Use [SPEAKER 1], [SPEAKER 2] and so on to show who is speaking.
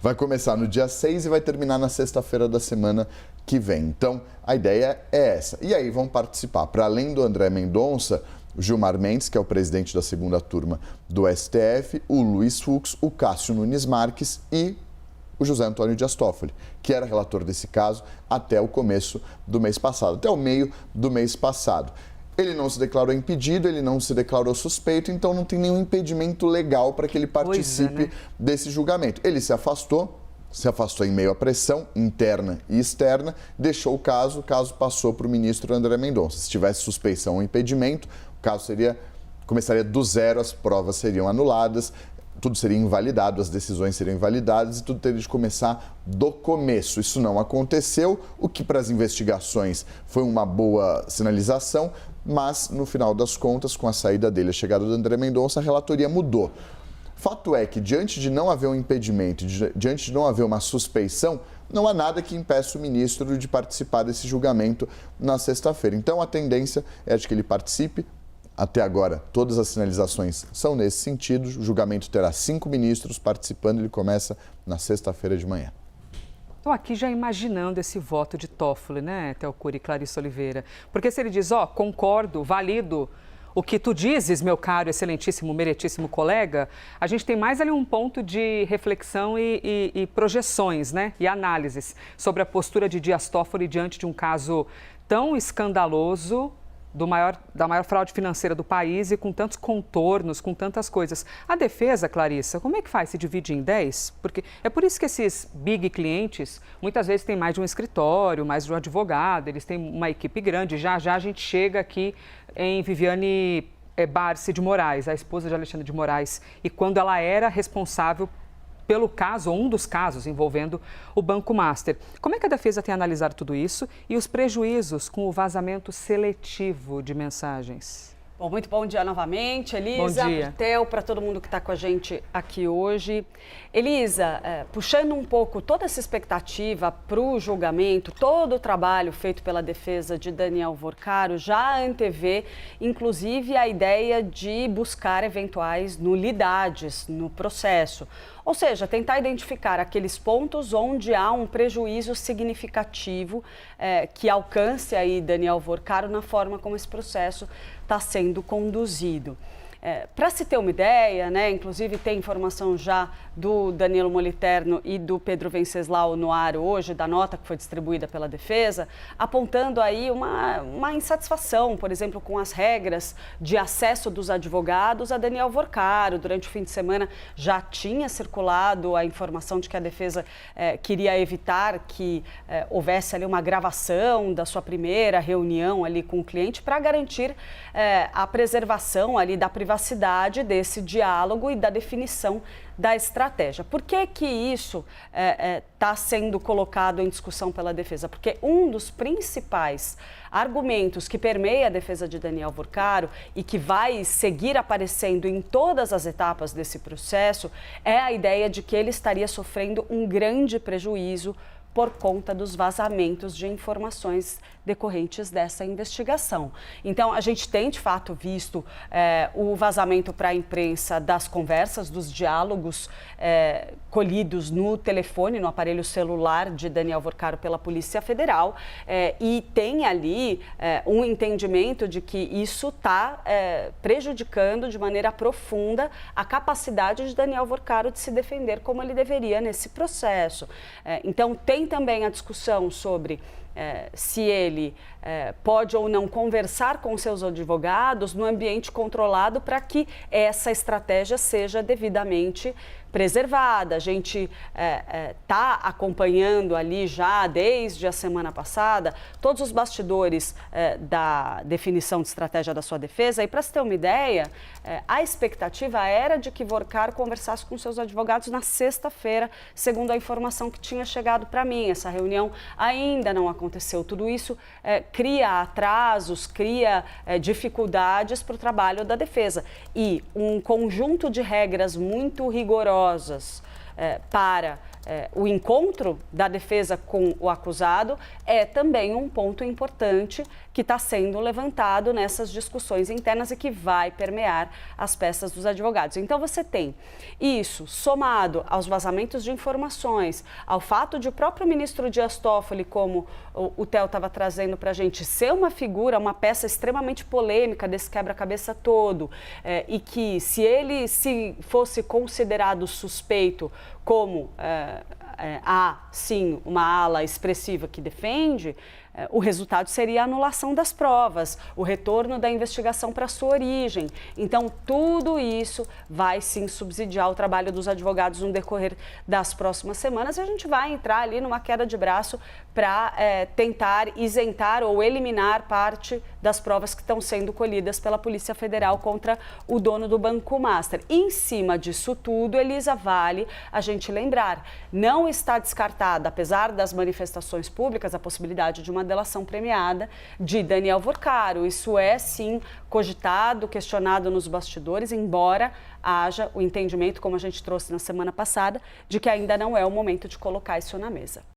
[SPEAKER 1] Vai começar no dia 6 e vai terminar na sexta-feira da semana que vem. Então, a ideia é essa. E aí vão participar, para além do André Mendonça, o Gilmar Mendes, que é o presidente da segunda turma do STF, o Luiz Fux, o Cássio Nunes Marques e o José Antônio Dias Toffoli, que era relator desse caso até o começo do mês passado, até o meio do mês passado. Ele não se declarou impedido, ele não se declarou suspeito, então não tem nenhum impedimento legal para que ele participe desse julgamento. Ele se afastou em meio à pressão interna e externa, deixou o caso passou para o ministro André Mendonça. Se tivesse suspeição ou impedimento, o caso começaria do zero, as provas seriam anuladas, tudo seria invalidado, as decisões seriam invalidadas e tudo teria de começar do começo. Isso não aconteceu, o que para as investigações foi uma boa sinalização, mas no final das contas, com a saída dele, a chegada do André Mendonça, a relatoria mudou. Fato é que, diante de não haver um impedimento, diante de não haver uma suspeição, não há nada que impeça o ministro de participar desse julgamento na sexta-feira. Então, a tendência é de que ele participe. Até agora, todas as sinalizações são nesse sentido. O julgamento terá 5 ministros participando, ele começa na sexta-feira de manhã.
[SPEAKER 2] Estou aqui já imaginando esse voto de Toffoli, né, Théo e Clarice Oliveira? Porque se ele diz, concordo, valido o que tu dizes, meu caro, excelentíssimo, meritíssimo colega, a gente tem mais ali um ponto de reflexão e projeções, né, e análises sobre a postura de Dias Toffoli diante de um caso tão escandaloso, da maior fraude financeira do país e com tantos contornos, com tantas coisas. A defesa, Clarissa, como é que faz? Se divide em 10? Porque é por isso que esses big clientes, muitas vezes têm mais de um escritório, mais de um advogado, eles têm uma equipe grande. Já a gente chega aqui em Viviane Barsi de Moraes, a esposa de Alexandre de Moraes, e quando ela era responsável pelo caso, ou um dos casos envolvendo o Banco Master. Como é que a defesa tem analisado tudo isso e os prejuízos com o vazamento seletivo de mensagens?
[SPEAKER 3] Bom, muito bom dia novamente, Elisa, Théo, para todo mundo que está com a gente aqui hoje. Elisa, puxando um pouco toda essa expectativa para o julgamento, todo o trabalho feito pela defesa de Daniel Vorcaro já antevê, inclusive, a ideia de buscar eventuais nulidades no processo. Ou seja, tentar identificar aqueles pontos onde há um prejuízo significativo que alcance aí Daniel Vorcaro na forma como esse processo está sendo conduzido. Para se ter uma ideia, né, inclusive tem informação já do Danilo Moliterno e do Pedro Venceslau no ar hoje, da nota que foi distribuída pela defesa, apontando aí uma insatisfação, por exemplo, com as regras de acesso dos advogados a Daniel Vorcaro. Durante o fim de semana já tinha circulado a informação de que a defesa queria evitar que houvesse ali uma gravação da sua primeira reunião ali com o cliente para garantir a preservação ali da privacidade desse diálogo e da definição da estratégia. Por que que isso está sendo colocado em discussão pela defesa? Porque um dos principais argumentos que permeia a defesa de Daniel Vorcaro e que vai seguir aparecendo em todas as etapas desse processo é a ideia de que ele estaria sofrendo um grande prejuízo por conta dos vazamentos de informações decorrentes dessa investigação. Então, a gente tem, de fato, visto o vazamento para a imprensa das conversas, dos diálogos colhidos no telefone, no aparelho celular de Daniel Vorcaro pela Polícia Federal, e tem ali um entendimento de que isso está prejudicando de maneira profunda a capacidade de Daniel Vorcaro de se defender como ele deveria nesse processo. Então, tem também a discussão sobre se ele pode ou não conversar com seus advogados no ambiente controlado para que essa estratégia seja devidamente preservada. A gente está acompanhando ali já desde a semana passada todos os bastidores da definição de estratégia da sua defesa. E para se ter uma ideia, a expectativa era de que Vorcaro conversasse com seus advogados na sexta-feira, segundo a informação que tinha chegado para mim. Essa reunião ainda não aconteceu. Tudo isso cria atrasos, cria dificuldades para o trabalho da defesa. E um conjunto de regras muito rigorosas para o encontro da defesa com o acusado é também um ponto importante que está sendo levantado nessas discussões internas e que vai permear as peças dos advogados. Então você tem isso somado aos vazamentos de informações, ao fato de o próprio ministro Dias Toffoli, como o Theo estava trazendo para a gente, ser uma figura, uma peça extremamente polêmica desse quebra-cabeça todo, e que se ele fosse considerado suspeito, como há sim uma ala expressiva que defende, o resultado seria a anulação das provas, o retorno da investigação para sua origem. Então, tudo isso vai sim subsidiar o trabalho dos advogados no decorrer das próximas semanas e a gente vai entrar ali numa queda de braço para tentar isentar ou eliminar parte das provas que estão sendo colhidas pela Polícia Federal contra o dono do Banco Master. E em cima disso tudo, Elisa, vale a gente lembrar, não está descartada, apesar das manifestações públicas, a possibilidade de uma delação premiada de Daniel Vorcaro. Isso é, sim, cogitado, questionado nos bastidores, embora haja o entendimento, como a gente trouxe na semana passada, de que ainda não é o momento de colocar isso na mesa.